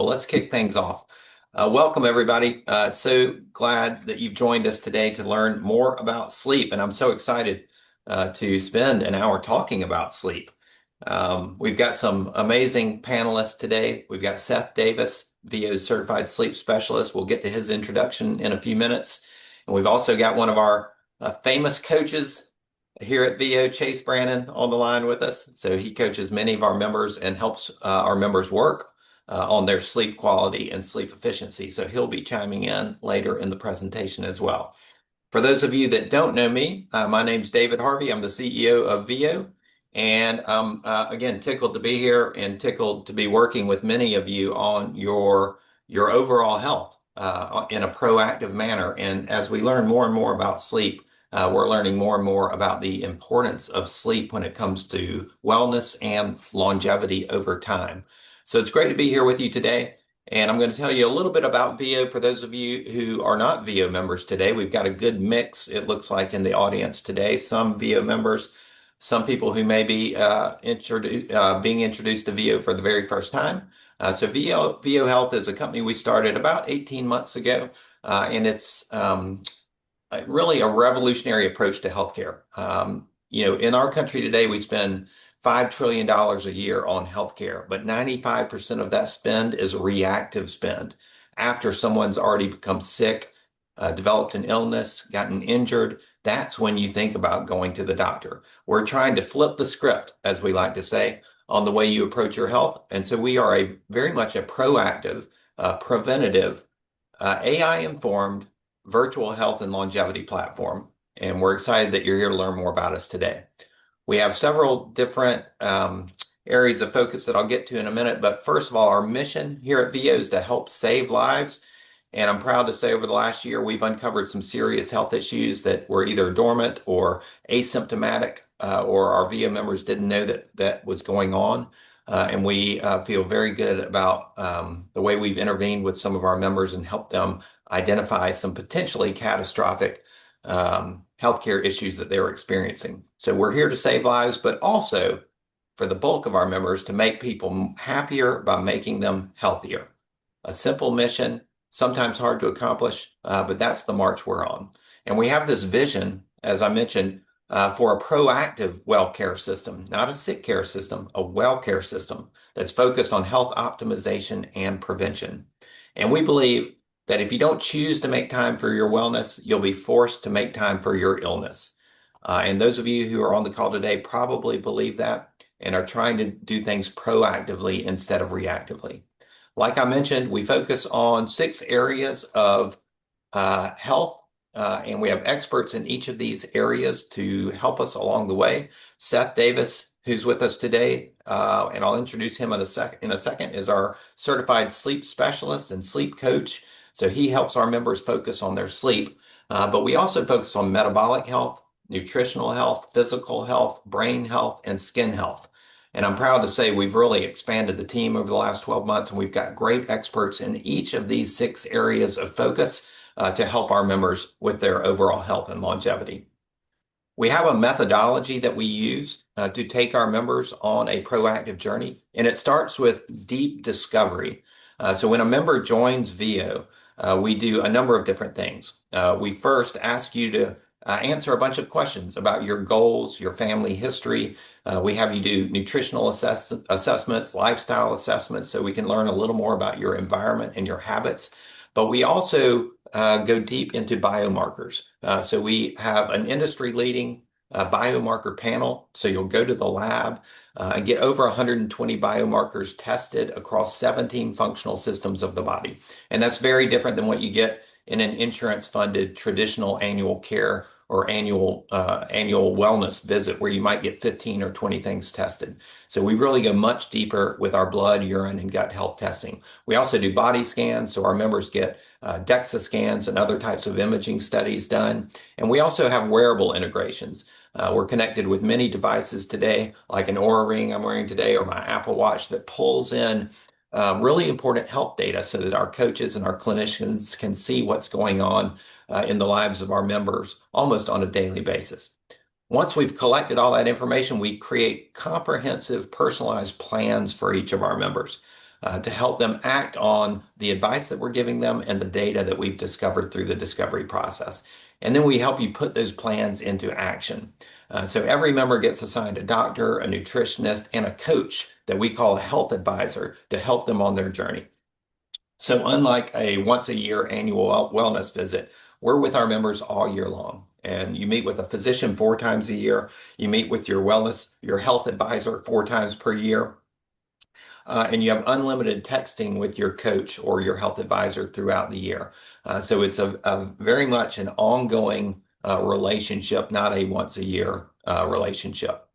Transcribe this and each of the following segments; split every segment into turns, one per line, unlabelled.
Well, let's kick things off. Welcome, everybody. So glad that you've joined us today to learn more about sleep, and I'm so excited to spend an hour talking about sleep. We've got some amazing panelists today. We've got Seth Davis, Veo's certified sleep specialist. We'll get to his introduction in a few minutes. And we've also got one of our famous coaches here at Veo, Chase Brannon, on the line with us. So he coaches many of our members and helps our members work on their sleep quality and sleep efficiency. So he'll be chiming in later in the presentation as well. For those of you that don't know me, my name's David Harvey. I'm the CEO of Veo. And I'm, again, tickled to be here and tickled to be working with many of you on your overall health in a proactive manner. And as we learn more and more about sleep, we're learning more and more about the importance of sleep when it comes to wellness and longevity over time. So it's great to be here with you today. And I'm going to tell you a little bit about Veo for those of you who are not Veo members today. We've got a good mix, it looks like, in the audience today. Some Veo members, some people who may be being introduced to Veo for the very first time. So Veo Health is a company we started about 18 months ago, and it's really a revolutionary approach to healthcare. In our country today, we spend $5 trillion a year on healthcare, but 95% of that spend is reactive spend. After someone's already become sick, developed an illness, gotten injured, that's when you think about going to the doctor. We're trying to flip the script, as we like to say, on the way you approach your health. And so we are very much a proactive, preventative, AI-informed virtual health and longevity platform. And we're excited that you're here to learn more about us today. We have several different areas of focus that I'll get to in a minute. But first of all, our mission here at Veo is to help save lives. And I'm proud to say over the last year, we've uncovered some serious health issues that were either dormant or asymptomatic, or our Veo members didn't know that was going on. And we feel very good about the way we've intervened with some of our members and helped them identify some potentially catastrophic healthcare issues that they were experiencing. So we're here to save lives, but also for the bulk of our members to make people happier by making them healthier. A simple mission, sometimes hard to accomplish, but that's the march we're on. And we have this vision, as I mentioned, for a proactive well care system, not a sick care system, a well care system that's focused on health optimization and prevention. And we believe that if you don't choose to make time for your wellness, you'll be forced to make time for your illness. And those of you who are on the call today probably believe that and are trying to do things proactively instead of reactively. Like I mentioned, we focus on 6 areas of health, and we have experts in each of these areas to help us along the way. Seth Davis, who's with us today, and I'll introduce him in a second, is our certified sleep specialist and sleep coach. So he helps our members focus on their sleep. But we also focus on metabolic health, nutritional health, physical health, brain health, and skin health. And I'm proud to say we've really expanded the team over the last 12 months, and we've got great experts in each of these 6 areas of focus to help our members with their overall health and longevity. We have a methodology that we use to take our members on a proactive journey, and it starts with deep discovery. So when a member joins Veo, we do a number of different things. We first ask you to answer a bunch of questions about your goals, your family history. We have you do nutritional assessments, lifestyle assessments, so we can learn a little more about your environment and your habits. But we also go deep into biomarkers. So we have an industry-leading biomarker panel. So you'll go to the lab and get over 120 biomarkers tested across 17 functional systems of the body. And that's very different than what you get in an insurance-funded traditional annual care or annual wellness visit where you might get 15 or 20 things tested. So we really go much deeper with our blood, urine, and gut health testing. We also do body scans, so our members get DEXA scans and other types of imaging studies done. And we also have wearable integrations. We're connected with many devices today, like an Oura Ring I'm wearing today or my Apple Watch that pulls in really important health data so that our coaches and our clinicians can see what's going on in the lives of our members almost on a daily basis. Once we've collected all that information, we create comprehensive, personalized plans for each of our members. to help them act on the advice that we're giving them and the data that we've discovered through the discovery process. And then we help you put those plans into action. So every member gets assigned a doctor, a nutritionist, and a coach that we call a health advisor to help them on their journey. So unlike a once a year annual wellness visit, we're with our members all year long. And you meet with a physician 4 times a year. You meet with your your health advisor 4 times per year. And you have unlimited texting with your coach or your health advisor throughout the year. So it's a very much an ongoing relationship, not a once a year relationship.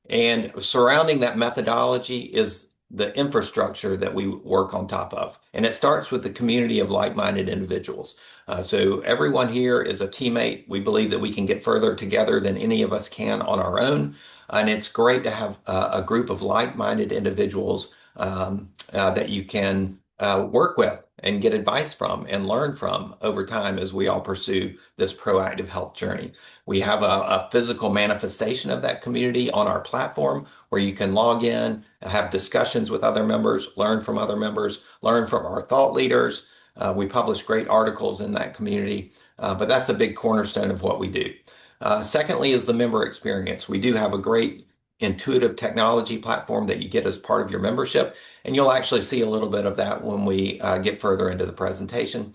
And surrounding that methodology is the infrastructure that we work on top of. And it starts with the community of like-minded individuals. So everyone here is a teammate. We believe that we can get further together than any of us can on our own. And it's great to have a group of like-minded individuals that you can work with and get advice from and learn from over time as we all pursue this proactive health journey. We have a physical manifestation of that community on our platform where you can log in, have discussions with other members, learn from other members, learn from our thought leaders. We publish great articles in that community, but that's a big cornerstone of what we do. Secondly, is the member experience. We do have a great intuitive technology platform that you get as part of your membership, and you'll actually see a little bit of that when we get further into the presentation.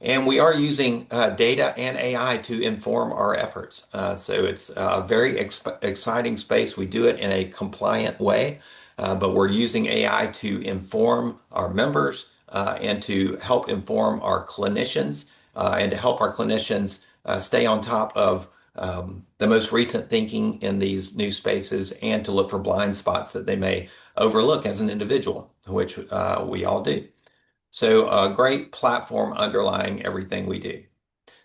And we are using data and AI to inform our efforts. So it's a very exciting space. We do it in a compliant way, but we're using AI to inform our members and to help inform our clinicians and to help our clinicians stay on top of the most recent thinking in these new spaces and to look for blind spots that they may overlook as an individual, which we all do. So a great platform underlying everything we do.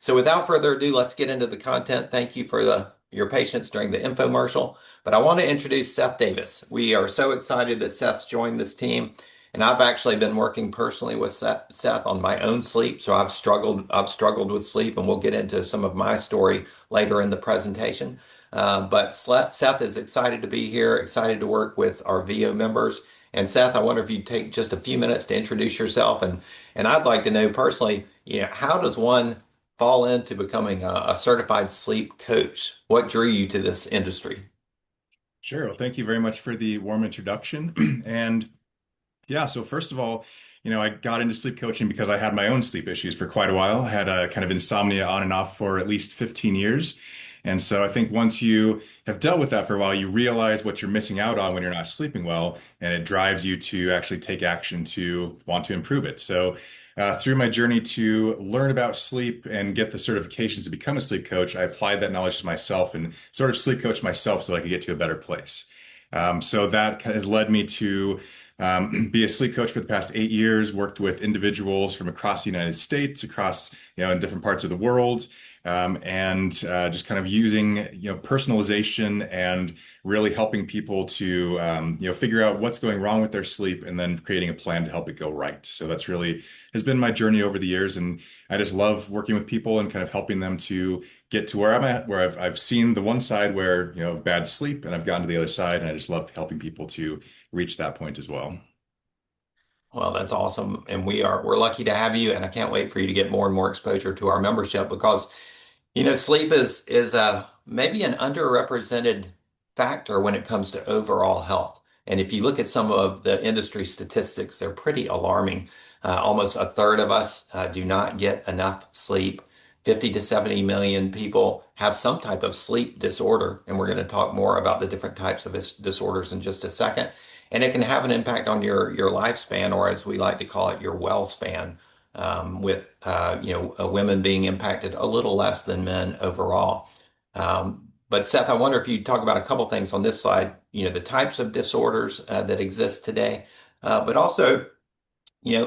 So without further ado, let's get into the content. Thank you for your patience during the infomercial. But I want to introduce Seth Davis. We are so excited that Seth's joined this team. And I've actually been working personally with Seth on my own sleep. So I've struggled with sleep, and we'll get into some of my story later in the presentation. But Seth is excited to be here, excited to work with our Veo members. And Seth, I wonder if you'd take just a few minutes to introduce yourself, and I'd like to know personally, how does one fall into becoming a certified sleep coach? What drew you to this industry?
Sure. Well, thank you very much for the warm introduction. And yeah, so first of all, I got into sleep coaching because I had my own sleep issues for quite a while. I had a kind of insomnia on and off for at least 15 years. And so I think once you have dealt with that for a while, you realize what you're missing out on when you're not sleeping well, and it drives you to actually take action to want to improve it. So through my journey to learn about sleep and get the certifications to become a sleep coach, I applied that knowledge to myself and sort of sleep coach myself so I could get to a better place. So that has led me to be a sleep coach for the past 8 years, worked with individuals from across the United States, across, in different parts of the world, and just kind of using, personalization and really helping people to, figure out what's going wrong with their sleep and then creating a plan to help it go right. So that's really has been my journey over the years. And I just love working with people and kind of helping them to get to where I'm at, where I've seen the one side where, of bad sleep and I've gotten to the other side. And I just love helping people to reach that point as well.
Well, that's awesome. And we're lucky to have you, and I can't wait for you to get more and more exposure to our membership because sleep is maybe an underrepresented factor when it comes to overall health. And if you look at some of the industry statistics, they're pretty alarming. Almost a third of us do not get enough sleep. 50 to 70 million people have some type of sleep disorder, and we're going to talk more about the different types of disorders in just a second. And it can have an impact on your lifespan, or as we like to call it, your well span with women being impacted a little less than men overall. But Seth, I wonder if you'd talk about a couple things on this slide, the types of disorders that exist today, but also,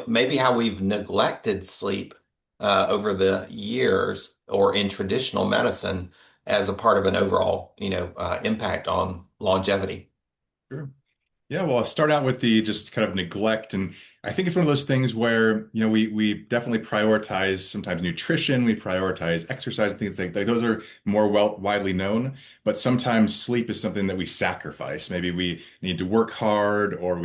maybe how we've neglected sleep over the years or in traditional medicine as a part of an overall, impact on longevity.
Sure. Yeah, well, I'll start out with the just kind of neglect. And I think it's one of those things where, we definitely prioritize sometimes nutrition, we prioritize exercise and things like that. Those are more widely known, but sometimes sleep is something that we sacrifice. Maybe we need to work hard or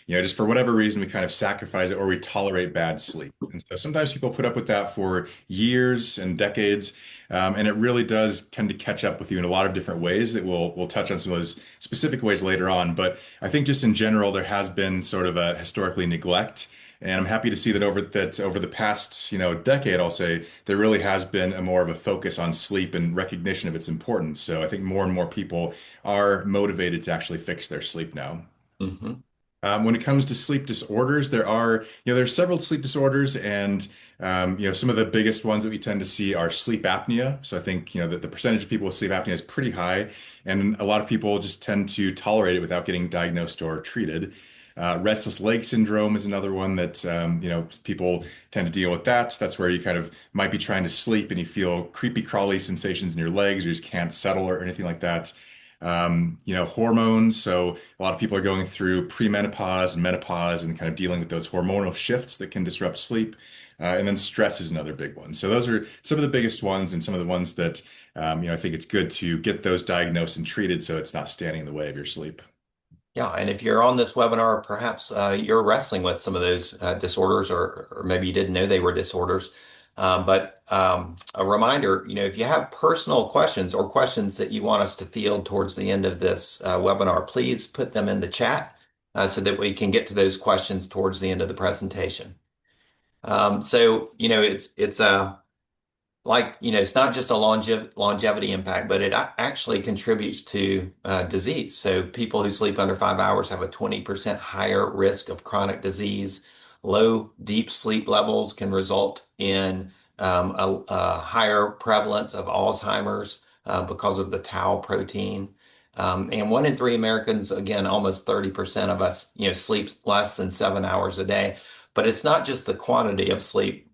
just for whatever reason, we kind of sacrifice it or we tolerate bad sleep. And so sometimes people put up with that for years and decades. And it really does tend to catch up with you in a lot of different ways that we'll touch on some of those specific ways later on. But I think just in general, there has been sort of a historically neglect. And I'm happy to see that over the past, decade, I'll say, there really has been a more of a focus on sleep and recognition of its importance. So I think more and more people are motivated to actually fix their sleep now.
Hmm.
When it comes to sleep disorders, there's several sleep disorders, and some of the biggest ones that we tend to see are sleep apnea. So I think the percentage of people with sleep apnea is pretty high, and a lot of people just tend to tolerate it without getting diagnosed or treated. Restless leg syndrome is another one that people tend to deal with that. That's where you kind of might be trying to sleep and you feel creepy crawly sensations in your legs, or you just can't settle or anything like that. Hormones. So a lot of people are going through premenopause and menopause and kind of dealing with those hormonal shifts that can disrupt sleep. And then stress is another big one. So those are some of the biggest ones and some of the ones that, I think it's good to get those diagnosed and treated so it's not standing in the way of your sleep.
Yeah, and if you're on this webinar, perhaps you're wrestling with some of those disorders, or maybe you didn't know they were disorders. But a reminder, if you have personal questions or questions that you want us to field towards the end of this webinar, please put them in the chat so that we can get to those questions towards the end of the presentation. So it's not just a longevity impact, but it actually contributes to disease. So people who sleep under 5 hours have a 20% higher risk of chronic disease. Low, deep sleep levels can result in a higher prevalence of Alzheimer's because of the tau protein. And 1 in 3 Americans, again, almost 30% of us, sleeps less than 7 hours a day. But it's not just the quantity of sleep.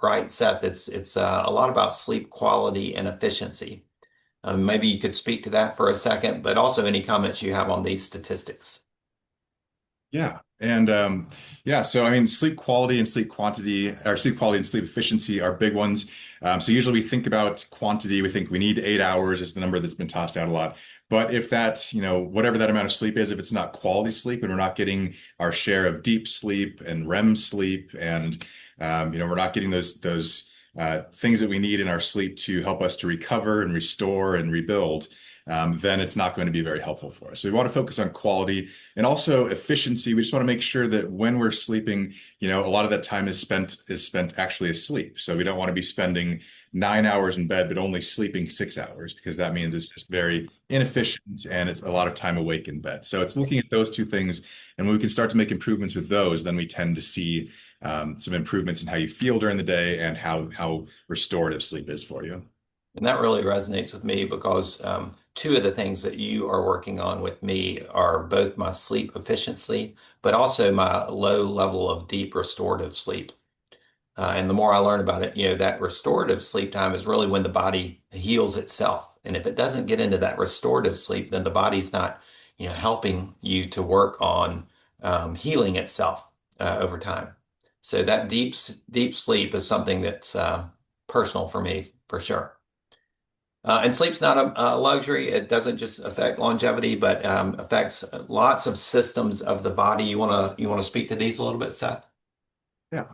Right, Seth. It's a lot about sleep quality and efficiency. Maybe you could speak to that for a second, but also any comments you have on these statistics.
Yeah. And yeah, so I mean, sleep quality and sleep quantity, or sleep quality and sleep efficiency are big ones. So usually we think about quantity, we think we need 8 hours is the number that's been tossed out a lot. But if that, whatever that amount of sleep is, if it's not quality sleep and we're not getting our share of deep sleep and REM sleep, and we're not getting those things that we need in our sleep to help us to recover and restore and rebuild, then it's not going to be very helpful for us. So we want to focus on quality and also efficiency. We just want to make sure that when we're sleeping, a lot of that time is spent actually asleep. So we don't want to be spending 9 hours in bed, but only sleeping 6 hours, because that means it's just very inefficient and it's a lot of time awake in bed. So it's looking at those two things. And when we can start to make improvements with those, then we tend to see some improvements in how you feel during the day and how restorative sleep is for you.
And that really resonates with me because two of the things that you are working on with me are both my sleep efficiency, but also my low level of deep restorative sleep. And the more I learn about it, that restorative sleep time is really when the body heals itself. And if it doesn't get into that restorative sleep, then the body's not, helping you to work on healing itself over time. So that deep sleep is something that's personal for me for sure. And sleep's not a luxury. It doesn't just affect longevity, but affects lots of systems of the body. You wanna speak to these a little bit, Seth?
Yeah.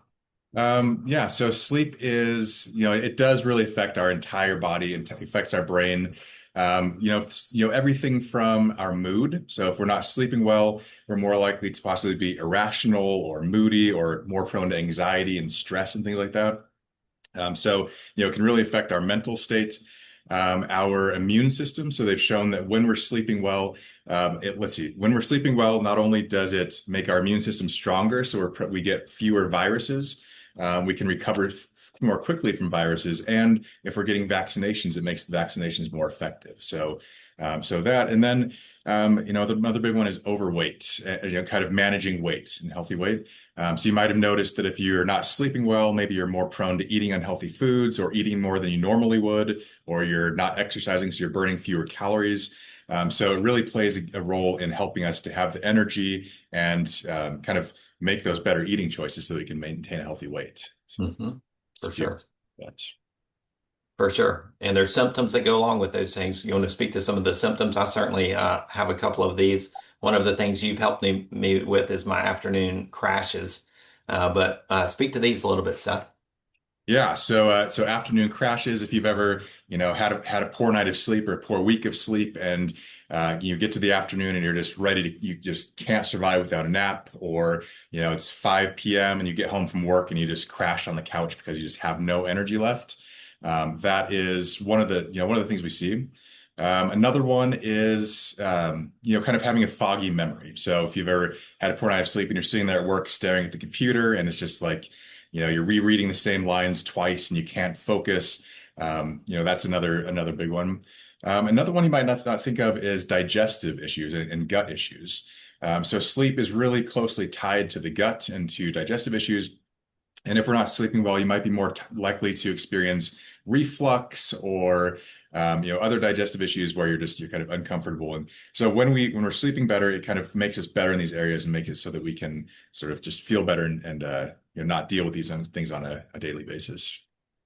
Yeah, so sleep is, it does really affect our entire body and affects our brain. Everything from our mood. So if we're not sleeping well, we're more likely to possibly be irrational or moody or more prone to anxiety and stress and things like that. So it can really affect our mental state, our immune system. So they've shown that when we're sleeping well, when we're sleeping well, not only does it make our immune system stronger, so we get fewer viruses, we can recover more quickly from viruses, and if we're getting vaccinations, it makes the vaccinations more effective. So that, and then another big one is overweight, kind of managing weight and healthy weight. So you might have noticed that if you're not sleeping well, maybe you're more prone to eating unhealthy foods or eating more than you normally would, or you're not exercising, so you're burning fewer calories. So it really plays a role in helping us to have the energy and kind of make those better eating choices so that we can maintain a healthy weight. So
Hmm. For
yeah,
sure.
but
For sure. And there's symptoms that go along with those things. You want to speak to some of the symptoms? I certainly have a couple of these. One of the things you've helped me with is my afternoon crashes. But speak to these a little bit, Seth.
yeah, so afternoon crashes. If you've ever, had a poor night of sleep or a poor week of sleep, and you get to the afternoon and you're just ready to, you just can't survive without a nap, or it's 5 p.m. and you get home from work and you just crash on the couch because you just have no energy left. That is one of the things we see. Another one is, kind of having a foggy memory. So if you've ever had a poor night of sleep and you're sitting there at work staring at the computer and it's just like, you're rereading the same lines twice and you can't focus. That's another big one. Another one you might not think of is digestive issues and gut issues. So sleep is really closely tied to the gut and to digestive issues. And if we're not sleeping well, you might be more likely to experience reflux or other digestive issues where you're kind of uncomfortable. And so when we're sleeping better, it kind of makes us better in these areas and make it so that we can sort of just feel better and not deal with these things on a daily basis.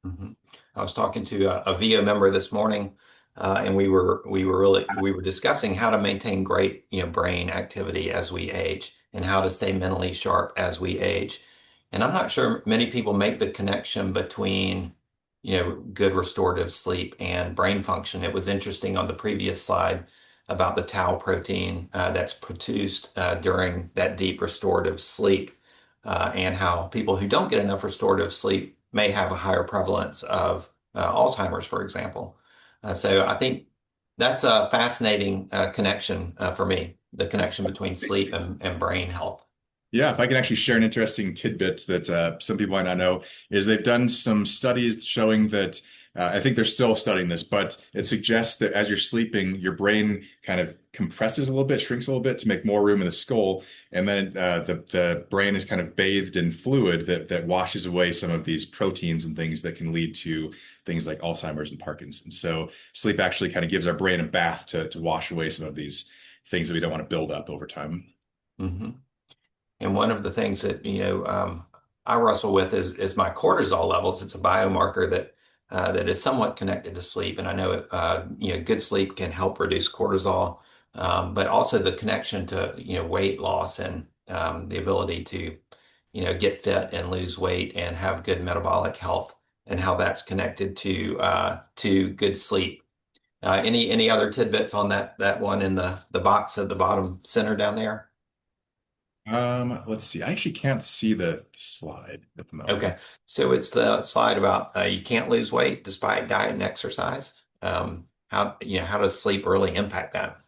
Mhm. I was talking to a Veo member this morning, and we were discussing how to maintain great brain activity as we age, and how to stay mentally sharp as we age. And I'm not sure many people make the connection between good restorative sleep and brain function. It was interesting on the previous slide about the tau protein that's produced during that deep restorative sleep, and how people who don't get enough restorative sleep may have a higher prevalence of Alzheimer's, for example. So I think that's a fascinating connection for me, the connection between sleep and brain health.
Yeah, if I can actually share an interesting tidbit that some people might not know, is they've done some studies showing that I think they're still studying this, but it suggests that as you're sleeping, your brain kind of compresses a little bit, shrinks a little bit to make more room in the skull, and then the brain is kind of bathed in fluid that washes away some of these proteins and things that can lead to things like Alzheimer's and Parkinson's. So sleep actually kind of gives our brain a bath to wash away some of these things that we don't want to build up over time.
Hmm. And one of the things that I wrestle with is my cortisol levels. It's a biomarker that is somewhat connected to sleep, and I know good sleep can help reduce cortisol, but also the connection to weight loss and the ability to get fit and lose weight and have good metabolic health, and how that's connected to good sleep. Any other tidbits on that one in the box at the bottom center down there?
Let's see. I actually can't see the slide at the moment.
Okay. So it's the slide about you can't lose weight despite diet and exercise. How does sleep really impact that?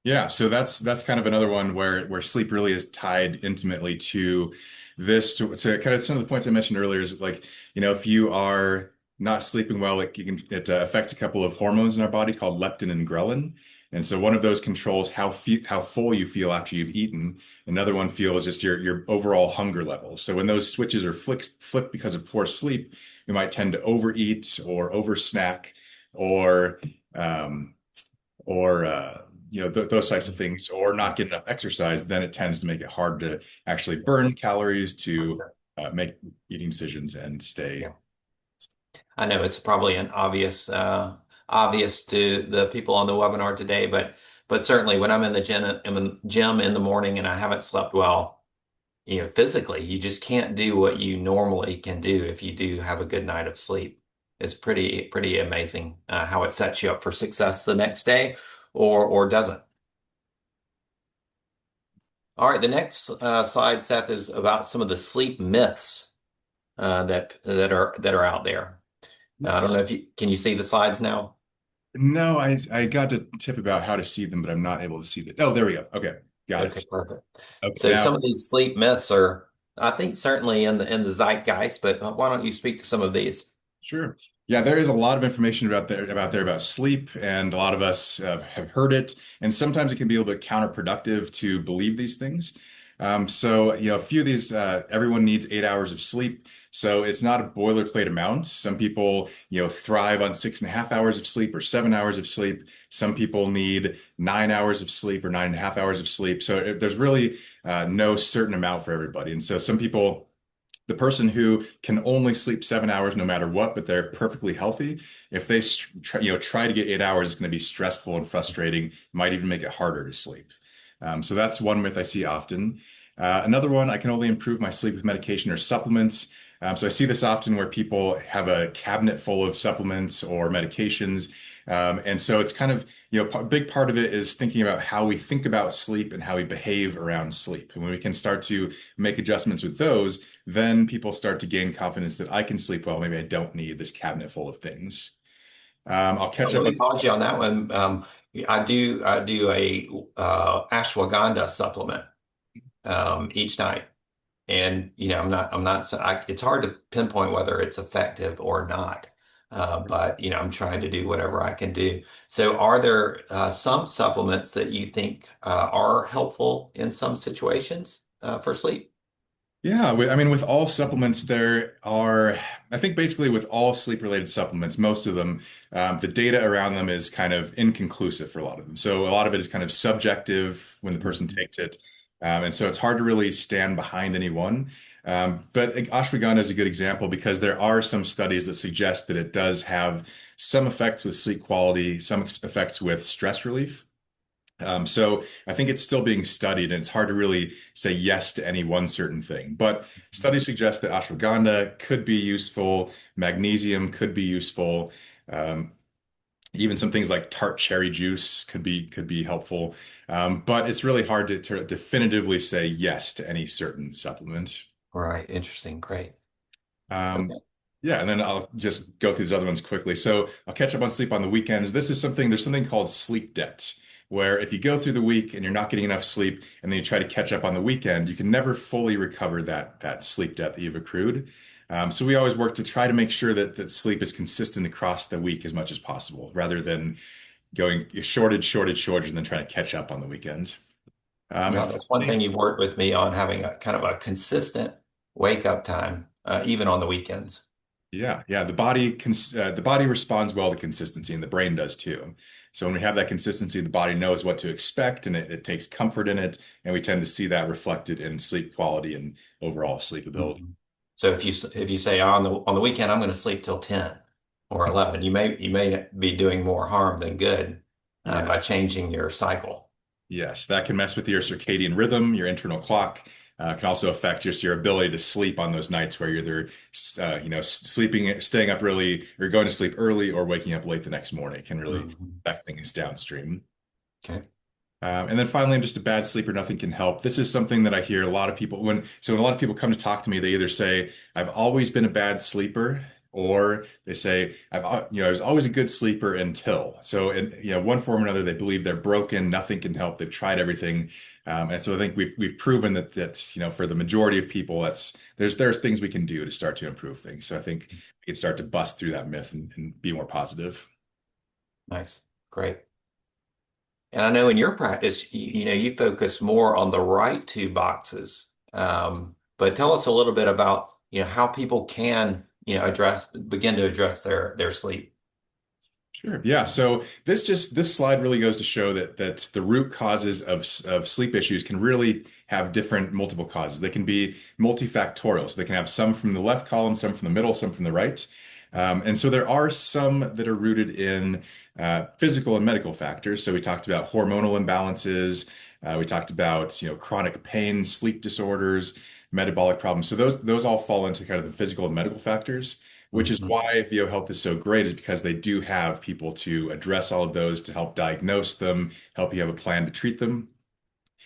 Yeah, so that's kind of another one where sleep really is tied intimately to this. To kind of some of the points I mentioned earlier is like, if you are not sleeping well, it affects a couple of hormones in our body called leptin and ghrelin. And so one of those controls how full you feel after you've eaten. Another one feels just your overall hunger levels. So when those switches are flipped because of poor sleep, you might tend to overeat or oversnack or um, or those types of things, or not get enough exercise, then it tends to make it hard to actually burn calories to make eating decisions and stay.
Yeah. I know it's probably an obvious to the people on the webinar today, but certainly when I'm in the gym in the morning and I haven't slept well, physically, you just can't do what you normally can do if you do have a good night of sleep. It's pretty amazing how it sets you up for success the next day, or doesn't. All right, the next slide, Seth, is about some of the sleep myths that are out there. I don't know if you can you see the slides now?
No, I got a tip about how to see them, but I'm not able to see that. Oh, there we go. Okay, got
Okay,
it.
perfect.
Okay,
So some
now
of these sleep myths are, I think, certainly in the zeitgeist, but why don't you speak to some of these?
sure. Yeah, there is a lot of information about sleep, and a lot of us have heard it, and sometimes it can be a little bit counterproductive to believe these things. A few of these, everyone needs 8 hours of sleep. So it's not a boilerplate amount. Some people, thrive on 6.5 hours of sleep or 7 hours of sleep. Some people need 9 hours of sleep or 9.5 hours of sleep. So there's really no certain amount for everybody. And so some people, the person who can only sleep 7 hours no matter what, but they're perfectly healthy, if they try to get 8 hours, it's going to be stressful and frustrating, might even make it harder to sleep. So that's one myth I see often. Another one, I can only improve my sleep with medication or supplements. So I see this often where people have a cabinet full of supplements or medications. And so it's kind of, a big part of it is thinking about how we think about sleep and how we behave around sleep. And when we can start to make adjustments with those, then people start to gain confidence that I can sleep well. Maybe I don't need this cabinet full of things. I'll catch
Let
up
me
on.
pause you on that one. I do a ashwagandha supplement each night. And it's hard to pinpoint whether it's effective or not. But I'm trying to do whatever I can do. So are there some supplements that you think are helpful in some situations for sleep?
Yeah, I mean, with all supplements, there are, I think basically with all sleep-related supplements, most of them, the data around them is kind of inconclusive for a lot of them. So a lot of it is kind of subjective when the person
Mhm.
takes it. And so it's hard to really stand behind any one. But ashwagandha is a good example because there are some studies that suggest that it does have some effects with sleep quality, some effects with stress relief. So I think it's still being studied, and it's hard to really say yes to any one certain thing. But studies suggest that ashwagandha could be useful, magnesium could be useful, um, even some things like tart cherry juice could be helpful. But it's really hard to definitively say yes to any certain supplement.
Right. Interesting. Great.
Um,
Okay.
yeah, and then I'll just go through these other ones quickly. So I'll catch up on sleep on the weekends. There's something called sleep debt, where if you go through the week and you're not getting enough sleep, and then you try to catch up on the weekend, you can never fully recover that sleep debt that you've accrued. So we always work to try to make sure that sleep is consistent across the week as much as possible, rather than going shortage, and then trying to catch up on the weekend. And
No, that's one thing
finally,
you've worked with me on having a kind of a consistent wake up time, even on the weekends.
yeah, the body responds well to consistency, and the brain does too. So when we have that consistency, the body knows what to expect, and it takes comfort in it, and we tend to see that reflected in sleep quality and overall sleepability.
Mhm. So if you say on the weekend I'm going to sleep till 10 or 11, you may be doing more harm than good by
Yes.
changing your cycle.
Yes, that can mess with your circadian rhythm, your internal clock. Can also affect just your ability to sleep on those nights where you're either, sleeping, staying up early, or going to sleep early, or waking up late the next morning. It can really
Mhm.
affect things downstream.
Okay.
And then finally, I'm just a bad sleeper. Nothing can help. This is something that I hear a lot of people when a lot of people come to talk to me, they either say, I've always been a bad sleeper, or they say, I was always a good sleeper until. So, in, one form or another, they believe they're broken. Nothing can help. They've tried everything. And so I think we've proven that for the majority of people, there's things we can do to start to improve things. So I think we can start to bust through that myth and be more positive.
Nice. Great. And I know in your practice, you focus more on the right two boxes. But tell us a little bit about, how people can, begin to address their sleep.
Sure. Yeah. So this slide really goes to show that the root causes of sleep issues can really have different multiple causes. They can be multifactorial. So they can have some from the left column, some from the middle, some from the right. And so there are some that are rooted in physical and medical factors. So we talked about hormonal imbalances. We talked about chronic pain, sleep disorders, metabolic problems. So those all fall into kind of the physical and medical factors, which is
Mhm.
why Veo Health is so great, is because they do have people to address all of those, to help diagnose them, help you have a plan to treat them.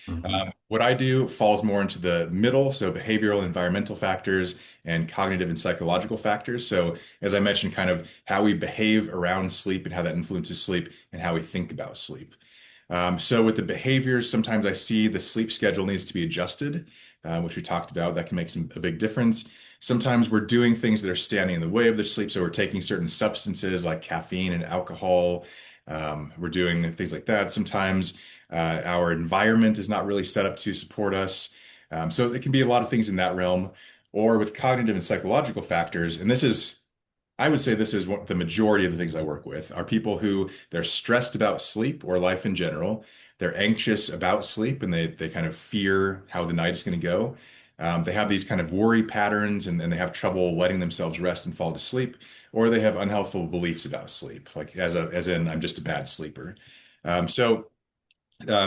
Mhm.
What I do falls more into the middle, so behavioral and environmental factors and cognitive and psychological factors. So, as I mentioned, kind of how we behave around sleep and how that influences sleep and how we think about sleep. So with the behaviors, sometimes I see the sleep schedule needs to be adjusted, which we talked about. That can make a big difference. Sometimes we're doing things that are standing in the way of the sleep. So we're taking certain substances like caffeine and alcohol. We're doing things like that. Sometimes our environment is not really set up to support us. So it can be a lot of things in that realm, or with cognitive and psychological factors. And I would say this is what the majority of the things I work with are people who they're stressed about sleep or life in general. They're anxious about sleep and they kind of fear how the night is going to go. They have these kind of worry patterns and they have trouble letting themselves rest and fall to sleep, or they have unhelpful beliefs about sleep, like as in I'm just a bad sleeper. Um, so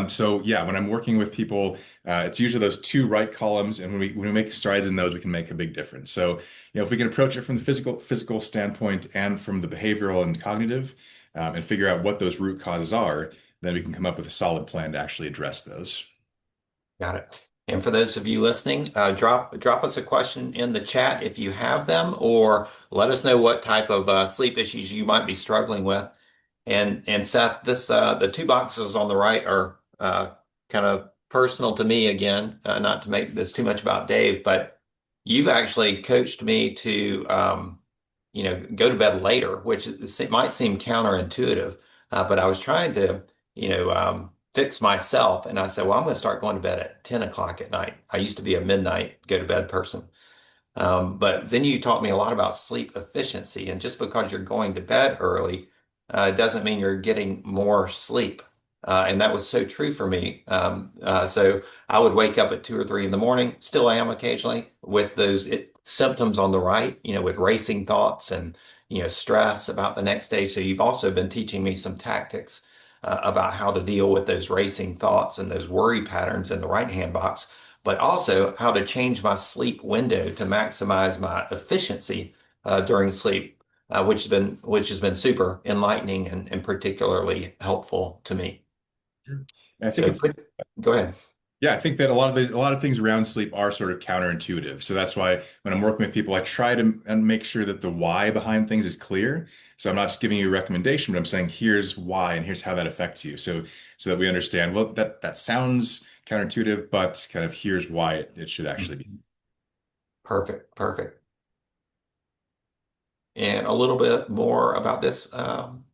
so yeah, when I'm working with people, it's usually those two right columns, and when we make strides in those, we can make a big difference. So, if we can approach it from the physical standpoint and from the behavioral and cognitive, and figure out what those root causes are, then we can come up with a solid plan to actually address those.
Got it. And for those of you listening, drop us a question in the chat if you have them, or let us know what type of sleep issues you might be struggling with. And Seth, this the two boxes on the right are kind of personal to me again. Not to make this too much about Dave, but you've actually coached me to go to bed later, which it might seem counterintuitive, but I was trying to fix myself, and I said, well, I'm going to start going to bed at 10 o'clock at night. I used to be a midnight go to bed person. But then you taught me a lot about sleep efficiency, and just because you're going to bed early doesn't mean you're getting more sleep. And that was so true for me. So I would wake up at 2 or 3 in the morning, still am occasionally, with those symptoms on the right, with racing thoughts and stress about the next day. So you've also been teaching me some tactics about how to deal with those racing thoughts and those worry patterns in the right hand box, but also how to change my sleep window to maximize my efficiency during sleep, which has been super enlightening and particularly helpful to me.
Sure. And I think
So
it's
go ahead.
Yeah, I think that a lot of things around sleep are sort of counterintuitive. So that's why when I'm working with people, I try to and make sure that the why behind things is clear. So I'm not just giving you a recommendation, but I'm saying here's why and here's how that affects you. So that we understand, well, that sounds counterintuitive, but kind of here's why it should actually be.
Mhm. Perfect, perfect. And a little bit more about this,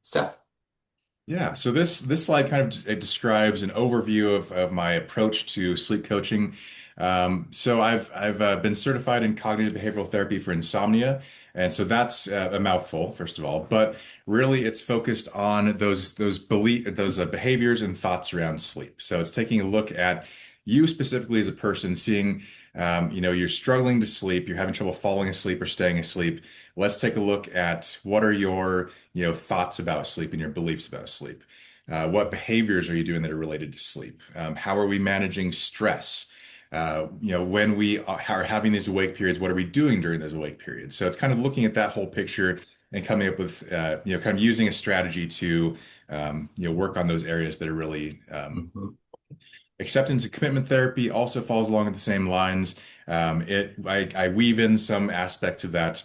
Seth.
Yeah, so this slide kind of it describes an overview of my approach to sleep coaching. So I've been certified in cognitive behavioral therapy for insomnia, and so that's a mouthful, first of all. But really, it's focused on those behaviors and thoughts around sleep. So it's taking a look at you specifically as a person, seeing you're struggling to sleep, you're having trouble falling asleep or staying asleep. Let's take a look at what are your thoughts about sleep and your beliefs about sleep. What behaviors are you doing that are related to sleep? How are we managing stress? When we are having these awake periods, what are we doing during those awake periods? So it's kind of looking at that whole picture and coming up with, kind of using a strategy to, work on those areas that are really
Mhm.
acceptance and commitment therapy also falls along the same lines. I weave in some aspects of that.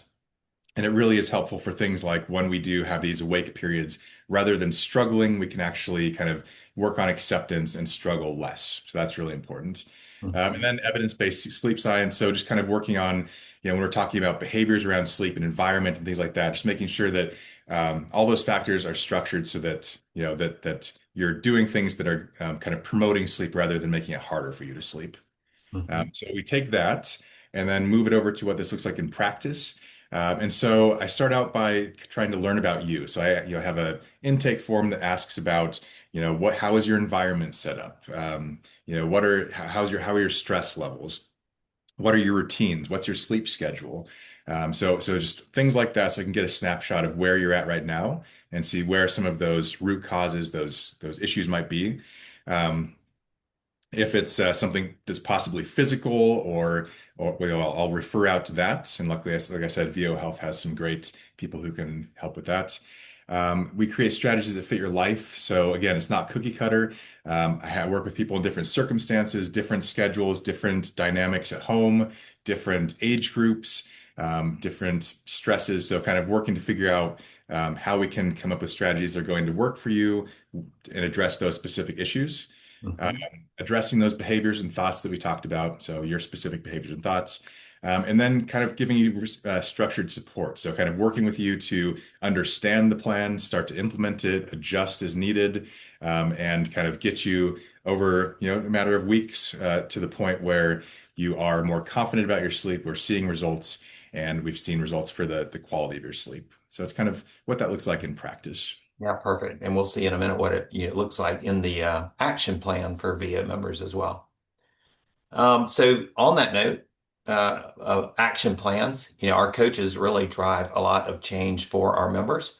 And it really is helpful for things like when we do have these awake periods, rather than struggling, we can actually kind of work on acceptance and struggle less. So that's really important. And
Mhm.
then evidence-based sleep science. So just kind of working on, when we're talking about behaviors around sleep and environment and things like that, just making sure that all those factors are structured so that, that you're doing things that are kind of promoting sleep rather than making it harder for you to sleep.
Mhm.
So we take that and then move it over to what this looks like in practice. And so I start out by trying to learn about you. So I, have a intake form that asks about, how is your environment set up? How are your stress levels? What are your routines? What's your sleep schedule? So just things like that, so I can get a snapshot of where you're at right now and see where some of those root causes, those issues might be. Um, if it's something that's possibly physical or I'll refer out to that. And luckily, like I said, Veo Health has some great people who can help with that. We create strategies that fit your life. So again, it's not cookie cutter. I work with people in different circumstances, different schedules, different dynamics at home, different age groups, different stresses. So kind of working to figure out how we can come up with strategies that are going to work for you and address those specific issues. Um,
Mhm.
Addressing those behaviors and thoughts that we talked about. So your specific behaviors and thoughts. And then kind of giving you structured support. So kind of working with you to understand the plan, start to implement it, adjust as needed, and kind of get you over, a matter of weeks, to the point where you are more confident about your sleep. We're seeing results, and we've seen results for the quality of your sleep. So it's kind of what that looks like in practice.
Yeah, perfect. And we'll see in a minute what it looks like in the action plan for VO members as well. So on that note, of action plans, our coaches really drive a lot of change for our members.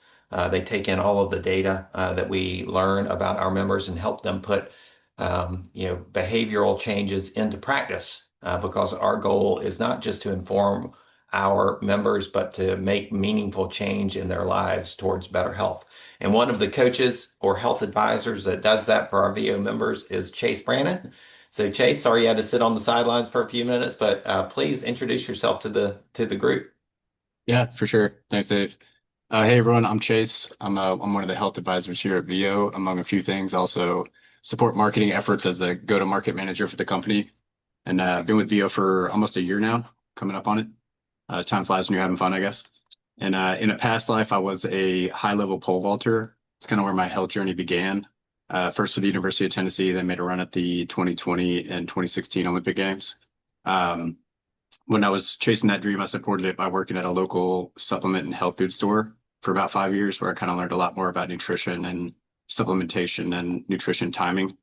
They take in all of the data that we learn about our members and help them put, behavioral changes into practice. Because our goal is not just to inform our members, but to make meaningful change in their lives towards better health. And one of the coaches or health advisors that does that for our VO members is Chase Brannon. So Chase, sorry you had to sit on the sidelines for a few minutes, but please introduce yourself to the group.
Yeah, for sure. Thanks, Dave. Hey everyone, I'm Chase. I'm one of the health advisors here at Veo, among a few things. Also support marketing efforts as the go-to-market manager for the company. And I've been with Veo for almost a year now, coming up on it. Time flies when you're having fun, I guess. And in a past life, I was a high-level pole vaulter. It's kind of where my health journey began. First at the University of Tennessee, then made a run at the 2020 and 2016 Olympic Games. Um, when I was chasing that dream, I supported it by working at a local supplement and health food store for about 5 years, where I kind of learned a lot more about nutrition and supplementation and nutrition timing.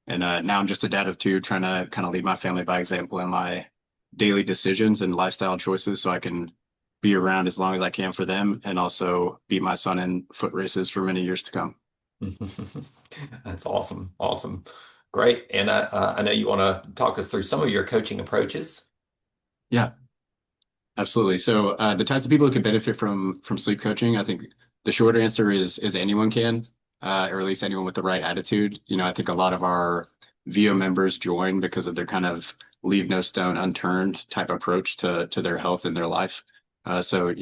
And now I'm just a dad of two, trying to kind of lead my family by example in my daily decisions and lifestyle choices so I can be around as long as I can for them and also beat my son in foot races for many years to come.
That's awesome. Awesome. Great. And I know you want to talk us through some of your coaching approaches.
Yeah, absolutely. So the types of people who can benefit from sleep coaching, I think the short answer is anyone can, or at least anyone with the right attitude. I think a lot of our VO members join because of their kind of leave no stone unturned type approach to their health and their life. So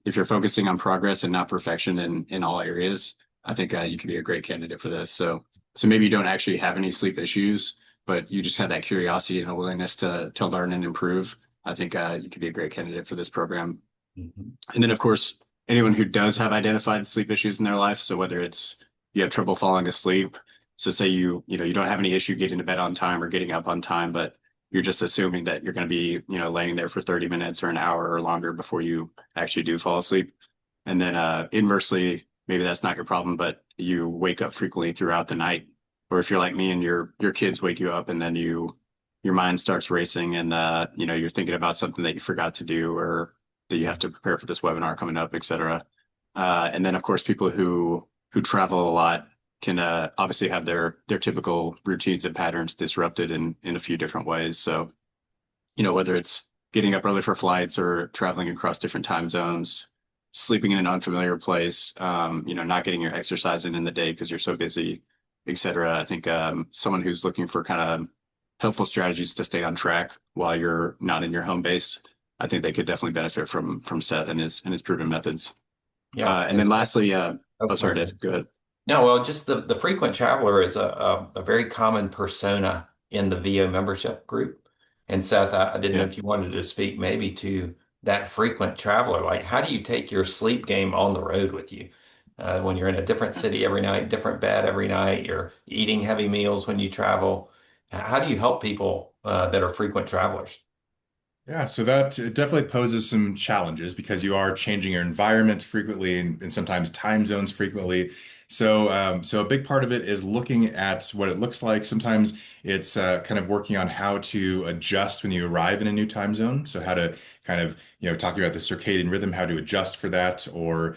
if you're focusing on progress and not perfection in all areas, I think you could be a great candidate for this. So maybe you don't actually have any sleep issues, but you just have that curiosity and a willingness to learn and improve. I think you could be a great candidate for this program.
Mhm.
And then, of course, anyone who does have identified sleep issues in their life. So whether it's you have trouble falling asleep, so say you don't have any issue getting to bed on time or getting up on time, but you're just assuming that you're going to be laying there for 30 minutes or an hour or longer before you actually do fall asleep. And then inversely, maybe that's not your problem, but you wake up frequently throughout the night. Or if you're like me and your kids wake you up and then your mind starts racing and you're thinking about something that you forgot to do or that you have to prepare for this webinar coming up, et cetera. And then of course people who travel a lot can obviously have their typical routines and patterns disrupted in a few different ways. So, whether it's getting up early for flights or traveling across different time zones, sleeping in an unfamiliar place, not getting your exercise in the day because you're so busy, et cetera. I think someone who's looking for kind of helpful strategies to stay on track while you're not in your home base, I think they could definitely benefit from Seth and his proven methods.
Yeah.
And then lastly,
Oh,
oh, sorry,
sorry.
Dave, go ahead.
No, well, just the frequent traveler is a very common persona in the VO membership group. And Seth, I didn't know
Yeah.
if you wanted to speak maybe to that frequent traveler. Like, how do you take your sleep game on the road with you? When you're in a different city every night, different bed every night, you're eating heavy meals when you travel. How do you help people that are frequent travelers?
Yeah, so that it definitely poses some challenges because you are changing your environment frequently and sometimes time zones frequently. So a big part of it is looking at what it looks like. Sometimes it's kind of working on how to adjust when you arrive in a new time zone. So how to kind of, talking about the circadian rhythm, how to adjust for that, or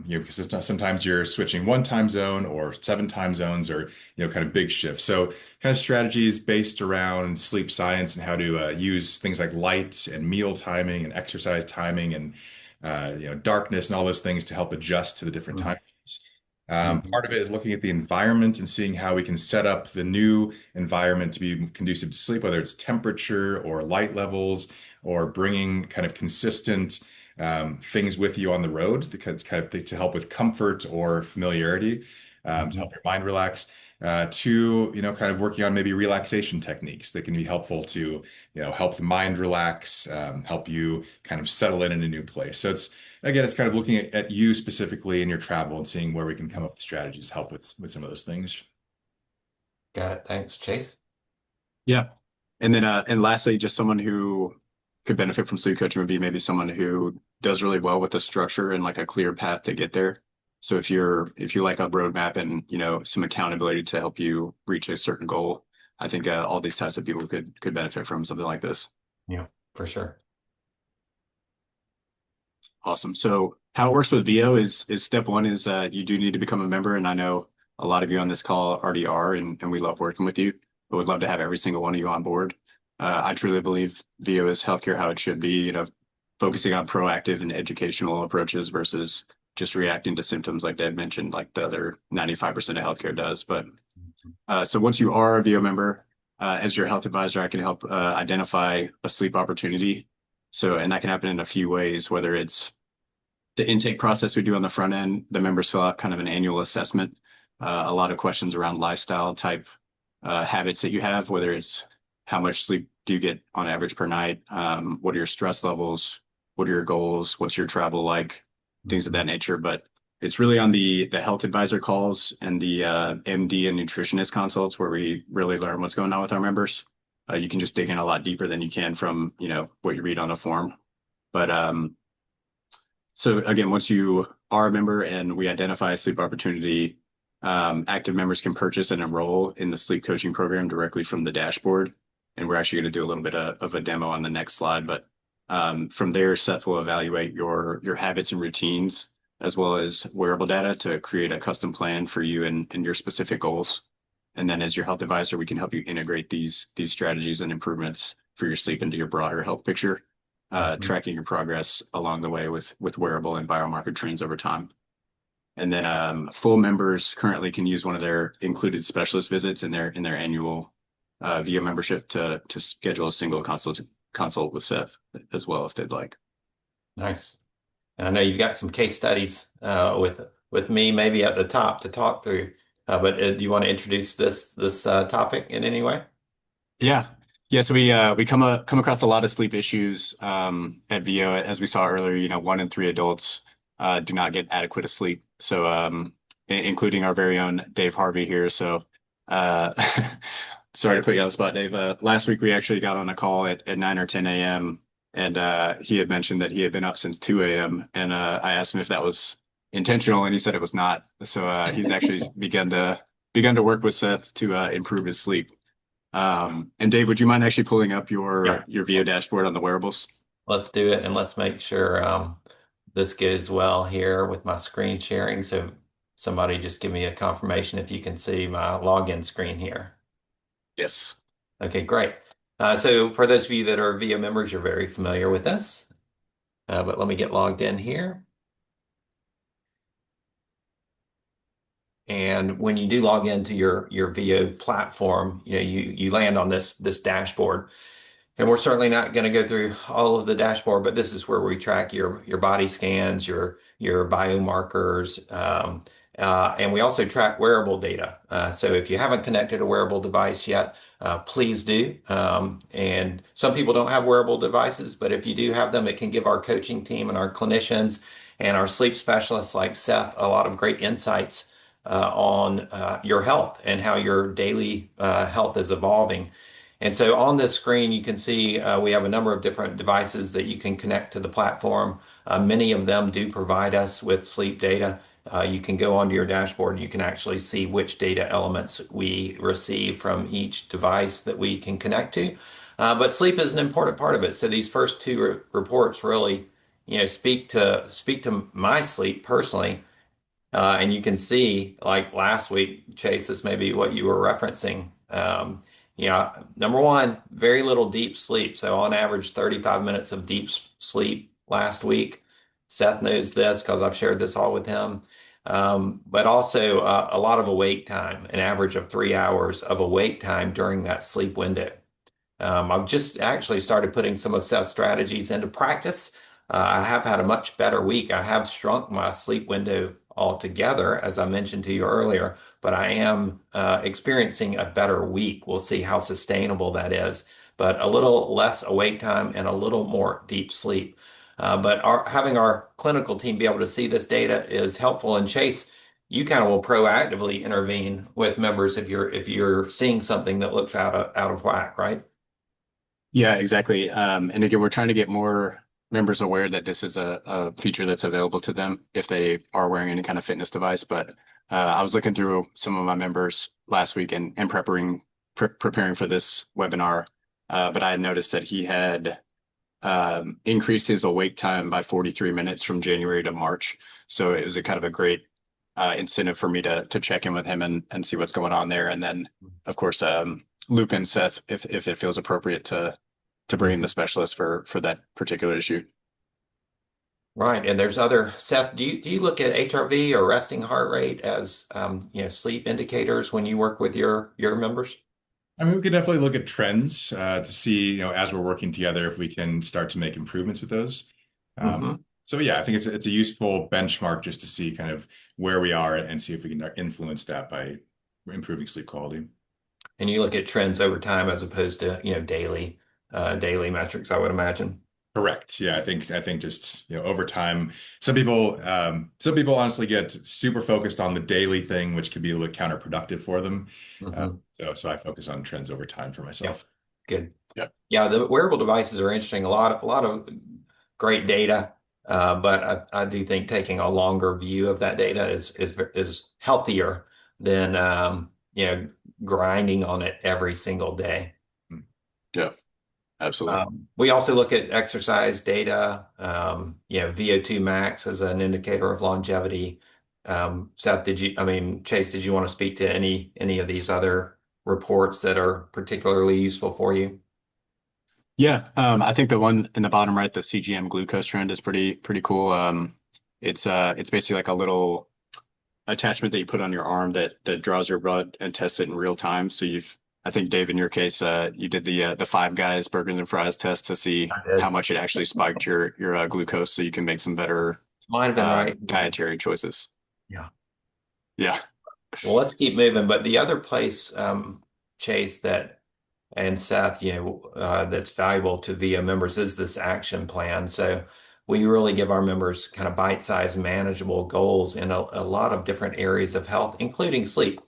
because sometimes you're switching one time zone or seven time zones, or kind of big shifts. So kind of strategies based around sleep science and how to use things like light and meal timing and exercise timing and darkness and all those things to help adjust to the different
Mm-hmm.
time zones. Part of it is looking at the environment and seeing how we can set up the new environment to be conducive to sleep, whether it's temperature or light levels, or bringing kind of consistent things with you on the road to kind of to help with comfort or familiarity. to
Mhm.
help your mind relax, to, kind of working on maybe relaxation techniques that can be helpful to, help the mind relax, help you kind of settle in a new place. So again, it's kind of looking at you specifically in your travel and seeing where we can come up with strategies to help with some of those things.
Got it. Thanks, Chase.
Yeah. And then, and lastly, just someone who could benefit from sleep coaching would be maybe someone who does really well with the structure and like a clear path to get there. So if you like a roadmap and, some accountability to help you reach a certain goal, I think all these types of people could benefit from something like this.
Yeah, for sure.
Awesome. So how it works with Veo is step one is you do need to become a member, and I know a lot of you on this call already are, and we love working with you, but would love to have every single one of you on board. I truly believe Veo is healthcare how it should be, focusing on proactive and educational approaches versus just reacting to symptoms like Dave mentioned, like the other 95% of healthcare does. But so once you are a Veo member, as your health advisor, I can help identify a sleep opportunity. So, and that can happen in a few ways, whether it's the intake process we do on the front end, the members fill out kind of an annual assessment, a lot of questions around lifestyle type habits that you have, whether it's how much sleep do you get on average per night, what are your stress levels, what are your goals, what's your travel like, things of
Mhm.
that nature. But it's really on the health advisor calls and the MD and nutritionist consults where we really learn what's going on with our members. You can just dig in a lot deeper than you can from what you read on a form. But so again, once you are a member and we identify a sleep opportunity, active members can purchase and enroll in the sleep coaching program directly from the dashboard. And we're actually going to do a little bit of a demo on the next slide. But from there, Seth will evaluate your habits and routines, as well as wearable data to create a custom plan for you and your specific goals. And then as your health advisor, we can help you integrate these strategies and improvements for your sleep into your broader health picture,
Mhm.
tracking your progress along the way with wearable and biomarker trends over time. And then full members currently can use one of their included specialist visits in their annual Veo membership to schedule a single consult with Seth as well if they'd like.
Nice. And I know you've got some case studies with me maybe at the top to talk through. But do you want to introduce this topic in any way?
Yeah. Yeah, so we come across a lot of sleep issues at Veo. As we saw earlier, 1 in 3 adults do not get adequate sleep. So including our very own Dave Harvey here. So uh, sorry to put you on the spot, Dave. Last week we actually got on a call at 9 or 10 a.m. and he had mentioned that he had been up since 2 a.m. and I asked him if that was intentional, and he said it was not. So he's actually begun to work with Seth to improve his sleep. And Dave, would you mind actually pulling up
Yeah.
your Veo dashboard on the wearables?
Let's do it and let's make sure this goes well here with my screen sharing. So somebody just give me a confirmation if you can see my login screen here.
Yes.
Okay, great. So for those of you that are VIA members, you're very familiar with this. But let me get logged in here. And when you do log into your VIA platform, you land on this dashboard. And we're certainly not going to go through all of the dashboard, but this is where we track your body scans, your biomarkers, and we also track wearable data. So if you haven't connected a wearable device yet, please do. And some people don't have wearable devices, but if you do have them, it can give our coaching team and our clinicians and our sleep specialists like Seth a lot of great insights on your health and how your daily health is evolving. And so on this screen, you can see we have a number of different devices that you can connect to the platform. Many of them do provide us with sleep data. You can go onto your dashboard and you can actually see which data elements we receive from each device that we can connect to. But sleep is an important part of it. So these first two reports really, speak to my sleep personally. And you can see, like last week, Chase, this may be what you were referencing. Number one, very little deep sleep. So on average, 35 minutes of deep sleep last week. Seth knows this because I've shared this all with him. But also a lot of awake time, an average of 3 hours of awake time during that sleep window. I've just actually started putting some of Seth's strategies into practice. I have had a much better week. I have shrunk my sleep window altogether, as I mentioned to you earlier, but I am experiencing a better week. We'll see how sustainable that is, but a little less awake time and a little more deep sleep. But having our clinical team be able to see this data is helpful. And Chase, you kind of will proactively intervene with members if you're seeing something that looks out of whack, right?
Yeah, exactly. And again, we're trying to get more members aware that this is a feature that's available to them if they are wearing any kind of fitness device. But I was looking through some of my members last week and preparing for this webinar. But I had noticed that he had increased his awake time by 43 minutes from January to March. So it was a kind of a great incentive for me to check in with him and see what's going on there. And then, of course, loop in Seth if it feels appropriate to bring in the
Mhm.
specialist for that particular issue.
Right. And there's other, Seth, do you look at HRV or resting heart rate as sleep indicators when you work with your members?
I mean, we could definitely look at trends to see, as we're working together, if we can start to make improvements with those. Um,
Hmm.
so yeah, I think it's a useful benchmark just to see kind of where we are and see if we can influence that by improving sleep quality.
And you look at trends over time as opposed to, daily metrics, I would imagine.
Correct. Yeah, I think just over time, some people honestly get super focused on the daily thing, which can be a little counterproductive for them. Uh,
Hmm.
so I focus on trends over time for
Yeah.
myself.
Good.
Yeah,
Yeah, the wearable devices are interesting. A lot of great data, but I do think taking a longer view of that data is healthier than grinding on it every single day.
Mm.
yeah, absolutely.
We also look at exercise data, VO2 max as an indicator of longevity. Seth, Chase, did you want to speak to any of these other reports that are particularly useful for you?
Yeah, I think the one in the bottom right, the CGM glucose trend is pretty cool. It's basically like a little attachment that you put on your arm that draws your blood and tests it in real time. So I think Dave, in your case, you did the Five Guys burgers and fries test to see
I
how
did.
much it actually spiked your glucose, so you can make some better
Might have been right.
dietary choices.
Yeah.
Yeah.
Well, let's keep moving. But the other place, Chase, and Seth, that's valuable to VIA members is this action plan. So we really give our members kind of bite-sized, manageable goals in a lot of different areas of health, including sleep.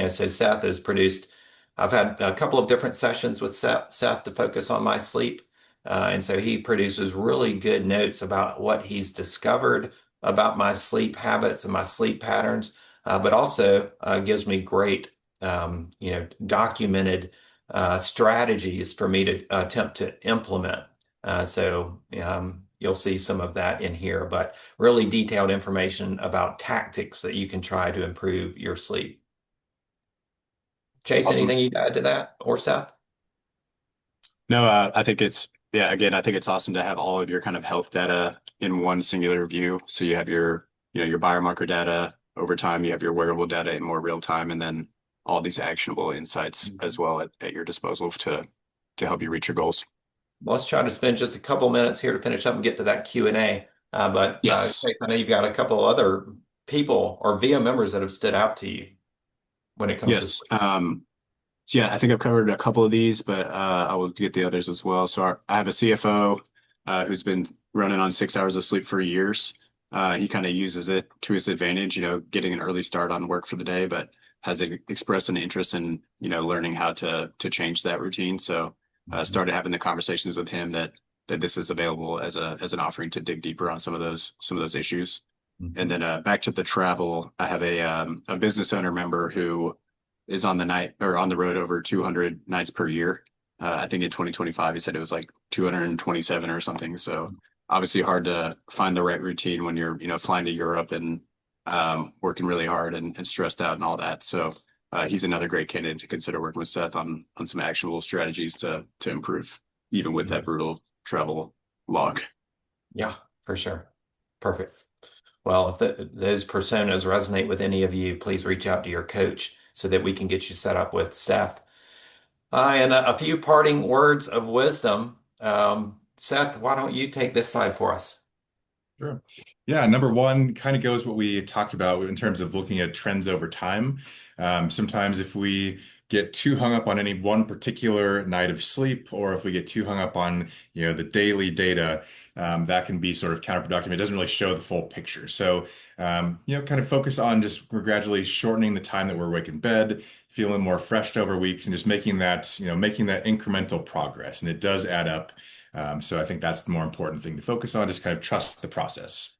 So Seth has produced, I've had a couple of different sessions with Seth to focus on my sleep. And so he produces really good notes about what he's discovered about my sleep habits and my sleep patterns, but also gives me great, documented strategies for me to attempt to implement. So you'll see some of that in here, but really detailed information about tactics that you can try to improve your sleep. Chase,
Awesome.
anything you'd add to that or Seth?
No, I think yeah, again, I think it's awesome to have all of your kind of health data in one singular view. So you have your biomarker data over time, you have your wearable data in more real time, and then all these actionable insights as well at your disposal to help you reach your goals.
Let's try to spend just a couple minutes here to finish up and get to that Q&A. But
Yes.
Chase, I know you've got a couple other people or VIA members that have stood out to you when it comes to
Yes.
sleep.
So yeah, I think I've covered a couple of these, but I will get the others as well. So I have a CFO who's been running on 6 hours of sleep for years. He kind of uses it to his advantage, getting an early start on work for the day, but has expressed an interest in, learning how to change that routine. So started having the conversations with him that this is available as an offering to dig deeper on some of those issues. And
Mhm.
then back to the travel, I have a business owner member who is on the night or on the road over 200 nights per year. I think in 2025 he said it was like 227 or something. So obviously hard to find the right routine when you're flying to Europe and working really hard and stressed out and all that. So he's another great candidate to consider working with Seth on some actionable strategies to improve even with that brutal travel log.
Yeah, for sure. Perfect. Well, if those personas resonate with any of you, please reach out to your coach so that we can get you set up with Seth. And a few parting words of wisdom. Seth, why don't you take this slide for us?
Sure. Yeah, number one kind of goes what we talked about in terms of looking at trends over time. Sometimes if we get too hung up on any one particular night of sleep, or if we get too hung up on, the daily data, that can be sort of counterproductive. It doesn't really show the full picture. So, kind of focus on just we're gradually shortening the time that we're awake in bed, feeling more refreshed over weeks, and just making that incremental progress. And it does add up. So I think that's the more important thing to focus on, just kind of trust the process.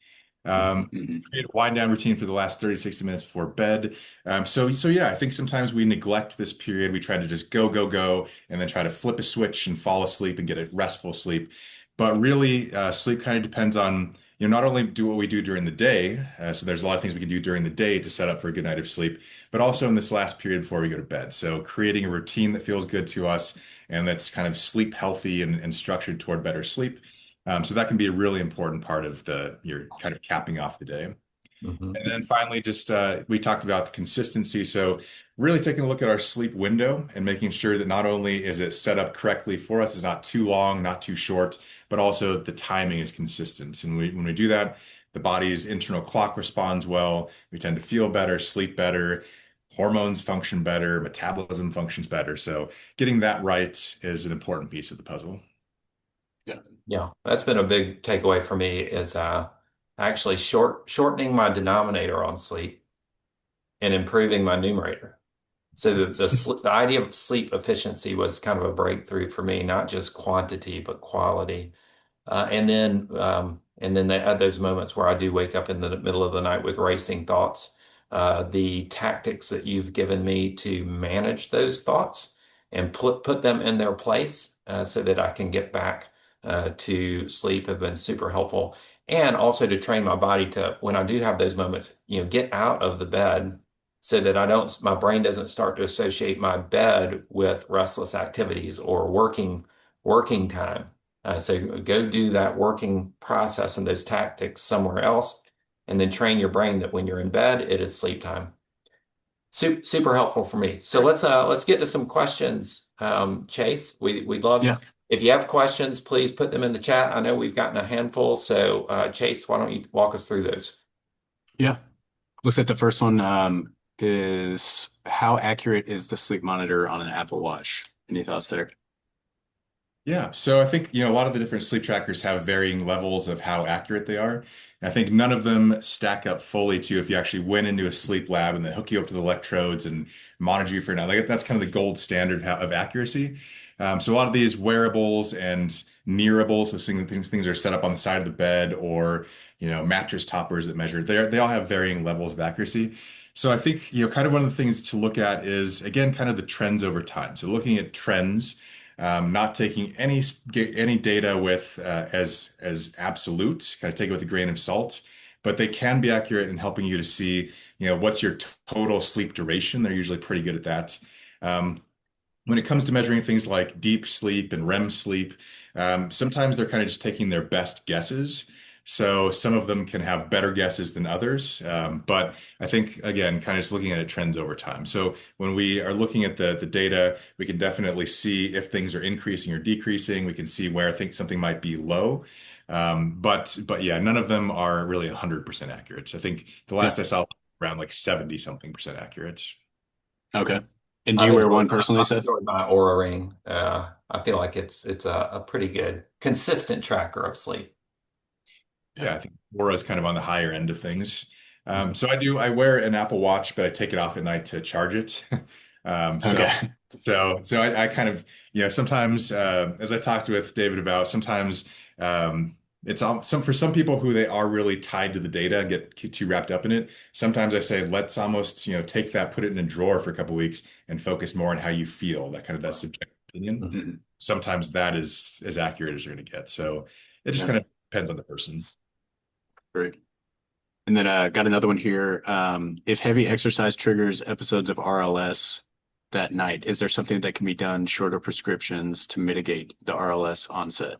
Um,
Mhm.
Create a wind down routine for the last 30, 60 minutes before bed. So yeah, I think sometimes we neglect this period. We try to just go, go, go, and then try to flip a switch and fall asleep and get a restful sleep. But really, sleep kind of depends on, not only do what we do during the day, so there's a lot of things we can do during the day to set up for a good night of sleep, but also in this last period before we go to bed. So creating a routine that feels good to us and that's kind of sleep healthy and structured toward better sleep. So that can be a really important part of your kind of capping off the day.
Hmm.
And then finally, just we talked about the consistency. So really taking a look at our sleep window and making sure that not only is it set up correctly for us, it's not too long, not too short, but also the timing is consistent. And when we do that, the body's internal clock responds well. We tend to feel better, sleep better, hormones function better, metabolism functions better. So getting that right is an important piece of the puzzle.
Yeah.
Yeah, that's been a big takeaway for me is actually shortening my denominator on sleep and improving my numerator. So the idea of sleep efficiency was kind of a breakthrough for me, not just quantity, but quality. And then they had those moments where I do wake up in the middle of the night with racing thoughts. The tactics that you've given me to manage those thoughts and put them in their place so that I can get back to sleep have been super helpful. And also to train my body to, when I do have those moments, get out of the bed so that my brain doesn't start to associate my bed with restless activities or working time. So go do that working process and those tactics somewhere else, and then train your brain that when you're in bed, it is sleep time. Super helpful for me. So
Great.
let's get to some questions. Chase, we'd love
Yeah.
if you have questions, please put them in the chat. I know we've gotten a handful, so Chase, why don't you walk us through those?
Yeah. Looks like the first one is how accurate is the sleep monitor on an Apple Watch? Any thoughts there?
Yeah, so I think, a lot of the different sleep trackers have varying levels of how accurate they are. And I think none of them stack up fully to if you actually went into a sleep lab and they hook you up to the electrodes and monitor you for an hour. Like that's kind of the gold standard of accuracy. So a lot of these wearables and nearables, so things are set up on the side of the bed or, mattress toppers that measure, they all have varying levels of accuracy. So I think, kind of one of the things to look at is, again, kind of the trends over time. So looking at trends, not taking any data with as absolute, kind of take it with a grain of salt, but they can be accurate in helping you to see, what's your total sleep duration. They're usually pretty good at that. Um, when it comes to measuring things like deep sleep and REM sleep, sometimes they're kind of just taking their best guesses. So some of them can have better guesses than others. But I think, again, kind of just looking at it trends over time. So when we are looking at the data, we can definitely see if things are increasing or decreasing. We can see where I think something might be low. But yeah, none of them are really 100% accurate. So I think the
Yeah.
last I saw around like 70 something percent accurate.
Okay. And do
I've
you wear
enjoyed
one personally,
I've
Seth?
enjoyed my Aura Ring. I feel like it's a pretty good, consistent tracker of sleep.
Yeah.
Yeah, I think Aura is kind of on the higher end of things.
Mhm.
I wear an Apple Watch, but I take it off at night to charge it. Um, so,
Okay.
so I kind of, sometimes, as I talked with David about, sometimes, for some people who they are really tied to the data and get too wrapped up in it. Sometimes I say, let's almost, take that, put it in a drawer for a couple weeks and focus more on how you feel, that subjective opinion.
Mhm.
Mhm.
Sometimes that is as accurate as you're going to get. So it just
Yeah.
kind of depends on the person.
Great. And then got another one here. If heavy exercise triggers episodes of RLS that night, is there something that can be done short of prescriptions to mitigate the RLS onset?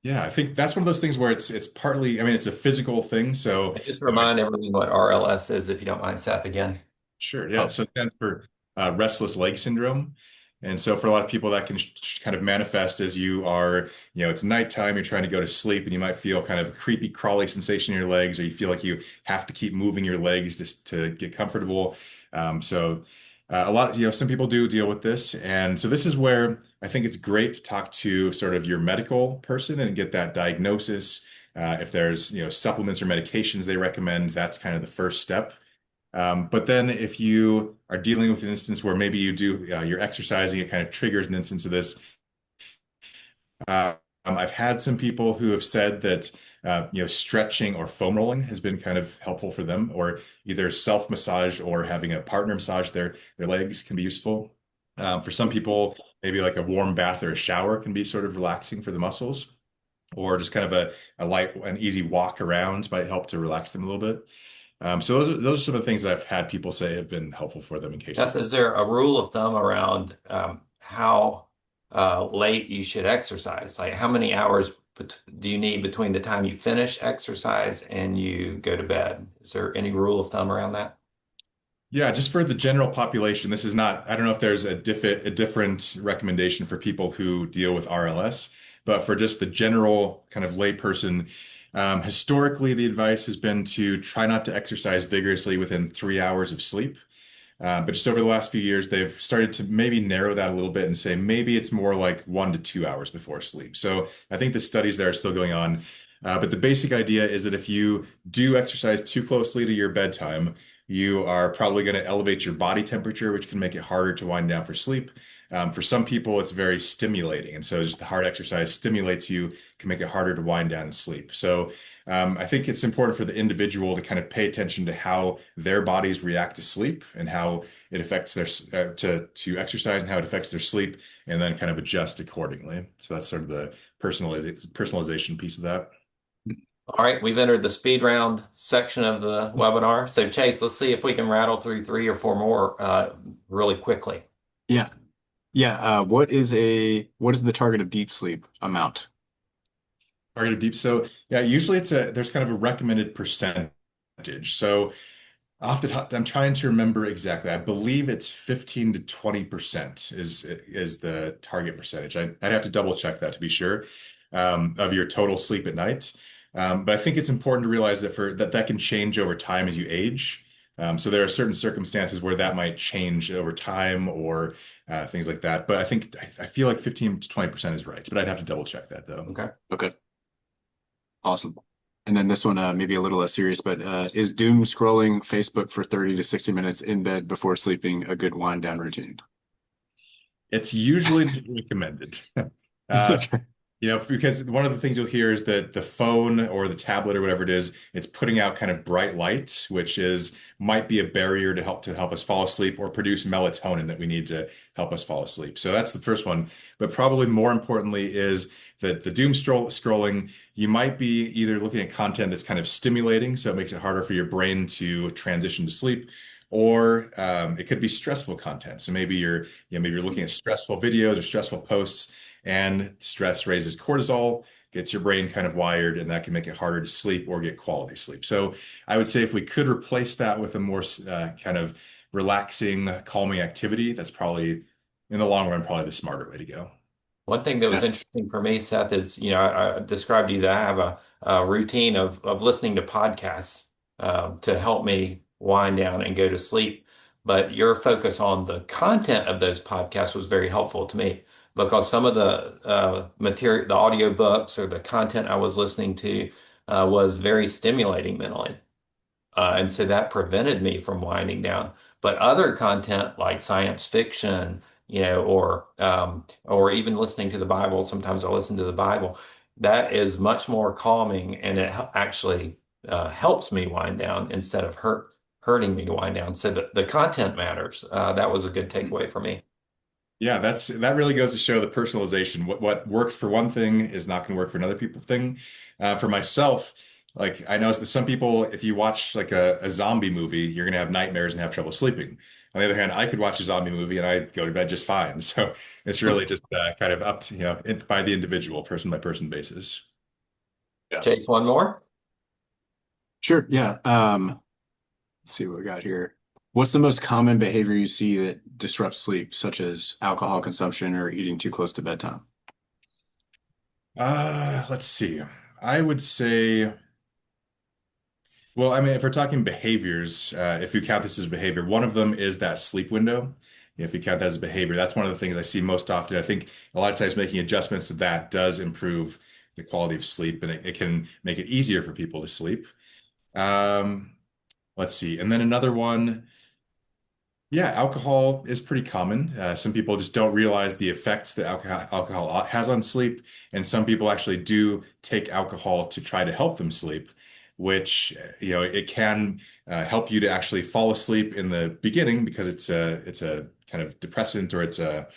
Yeah, I think that's one of those things where it's partly, I mean, it's a physical thing. So,
And just remind everyone what RLS is, if you don't mind, Seth, again.
sure, yeah.
Oh,
So it stands for restless leg syndrome. And so for a lot of people, that can kind of manifest as you are, it's nighttime, you're trying to go to sleep, and you might feel kind of a creepy, crawly sensation in your legs, or you feel like you have to keep moving your legs just to get comfortable. A lot, some people do deal with this. And so this is where I think it's great to talk to sort of your medical person and get that diagnosis. If there's, supplements or medications they recommend, that's kind of the first step. But then if you are dealing with an instance where maybe you're exercising, it kind of triggers an instance of this. I've had some people who have said that, stretching or foam rolling has been kind of helpful for them, or either self-massage or having a partner massage their legs can be useful. For some people, maybe like a warm bath or a shower can be sort of relaxing for the muscles, or just kind of a light and easy walk around might help to relax them a little bit. So those are some of the things that I've had people say have been helpful for them in cases.
Beth, is there a rule of thumb around how late you should exercise? Like how many hours do you need between the time you finish exercise and you go to bed? Is there any rule of thumb around that?
Yeah, just for the general population, this is not, I don't know if there's a different recommendation for people who deal with RLS, but for just the general kind of layperson, historically, the advice has been to try not to exercise vigorously within 3 hours of sleep. But just over the last few years, they've started to maybe narrow that a little bit and say maybe it's more like 1 to 2 hours before sleep. So I think the studies there are still going on. But the basic idea is that if you do exercise too closely to your bedtime, you are probably going to elevate your body temperature, which can make it harder to wind down for sleep. For some people, it's very stimulating. And so just the hard exercise stimulates you, can make it harder to wind down and sleep. So I think it's important for the individual to kind of pay attention to how their bodies react to sleep and how it affects their to exercise and how it affects their sleep, and then kind of adjust accordingly. So that's sort of the personalization piece of that.
All right, we've entered the speed round section of the webinar. So Chase, let's see if we can rattle through three or four more really quickly.
Yeah. Yeah. What is the target of deep sleep amount?
Target of deep. So yeah, usually there's kind of a recommended percentage. So off the top, I'm trying to remember exactly. I believe it's 15 to 20% is the target percentage. I'd have to double check that to be sure, of your total sleep at night. But I think it's important to realize that can change over time as you age. So there are certain circumstances where that might change over time or things like that. But I feel like 15 to 20% is right. But I'd have to double check that though.
Okay.
Okay. Awesome. And then this one, maybe a little less serious, but is doom scrolling Facebook for 30 to 60 minutes in bed before sleeping a good wind down routine?
It's usually recommended.
Okay.
Because one of the things you'll hear is that the phone or the tablet or whatever it is, it's putting out kind of bright light, which might be a barrier to help us fall asleep or produce melatonin that we need to help us fall asleep. So that's the first one. But probably more importantly is that the doom scrolling, you might be either looking at content that's kind of stimulating, so it makes it harder for your brain to transition to sleep, or it could be stressful content. So maybe you're looking at stressful videos or stressful posts, and stress raises cortisol, gets your brain kind of wired, and that can make it harder to sleep or get quality sleep. So I would say if we could replace that with a more kind of relaxing, calming activity, that's probably in the long run, probably the smarter way to go.
One thing that was
Yeah.
interesting for me, Seth, is, I described to you that I have a routine of listening to podcasts to help me wind down and go to sleep. But your focus on the content of those podcasts was very helpful to me because some of the material, the audio books or the content I was listening to was very stimulating mentally. And so that prevented me from winding down. But other content like science fiction, or even listening to the Bible, sometimes I listen to the Bible, that is much more calming and it actually helps me wind down instead of hurting me to wind down. So the content matters. That was a good takeaway for me.
Yeah, that really goes to show the personalization. What works for one thing is not going to work for another people thing. For myself, like I know that some people, if you watch like a zombie movie, you're going to have nightmares and have trouble sleeping. On the other hand, I could watch a zombie movie and I'd go to bed just fine. So it's really just kind of up to, by the individual, person by person basis.
Yeah.
Chase, one more?
Sure. Yeah. Let's see what we got here. What's the most common behavior you see that disrupts sleep, such as alcohol consumption or eating too close to bedtime?
Let's see. I would say, well, I mean, if we're talking behaviors, if you count this as behavior, one of them is that sleep window. If you count that as behavior, that's one of the things I see most often. I think a lot of times making adjustments to that does improve the quality of sleep, and it can make it easier for people to sleep. Um, let's see. And then another one. Yeah, alcohol is pretty common. Some people just don't realize the effects that alcohol has on sleep, and some people actually do take alcohol to try to help them sleep, which it can help you to actually fall asleep in the beginning because it's a kind of depressant or it's a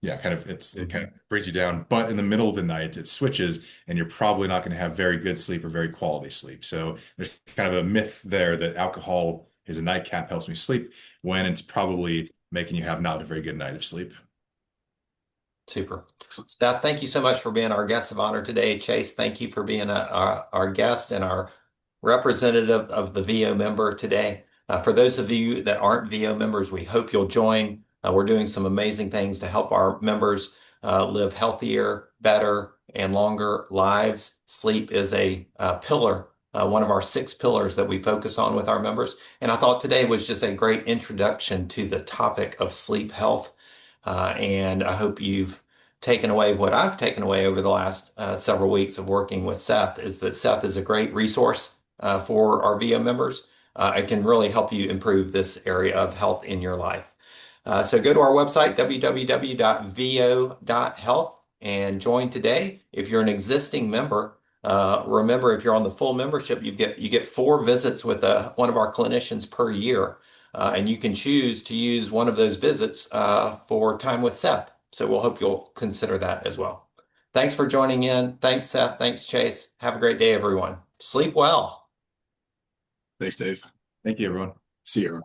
yeah, kind of it kind
Mhm.
of brings you down. But in the middle of the night, it switches, and you're probably not going to have very good sleep or very quality sleep. So there's kind of a myth there that alcohol is a nightcap, helps me sleep, when it's probably making you have not a very good night of sleep.
Super.
Excellent.
Seth, thank you so much for being our guest of honor today. Chase, thank you for being our guest and our representative of the VO member today. For those of you that aren't VO members, we hope you'll join. We're doing some amazing things to help our members live healthier, better, and longer lives. Sleep is a pillar, one of our 6 pillars that we focus on with our members. And I thought today was just a great introduction to the topic of sleep health. And I hope you've taken away what I've taken away over the last several weeks of working with Seth is that Seth is a great resource for our VO members. It can really help you improve this area of health in your life. So go to our website, www.vo.health, and join today. If you're an existing member, remember if you're on the full membership, you get 4 visits with one of our clinicians per year. And you can choose to use one of those visits for time with Seth. So we'll hope you'll consider that as well. Thanks for joining in. Thanks, Seth. Thanks, Chase. Have a great day, everyone. Sleep well.
Thanks, Dave.
Thank you, everyone.
See you.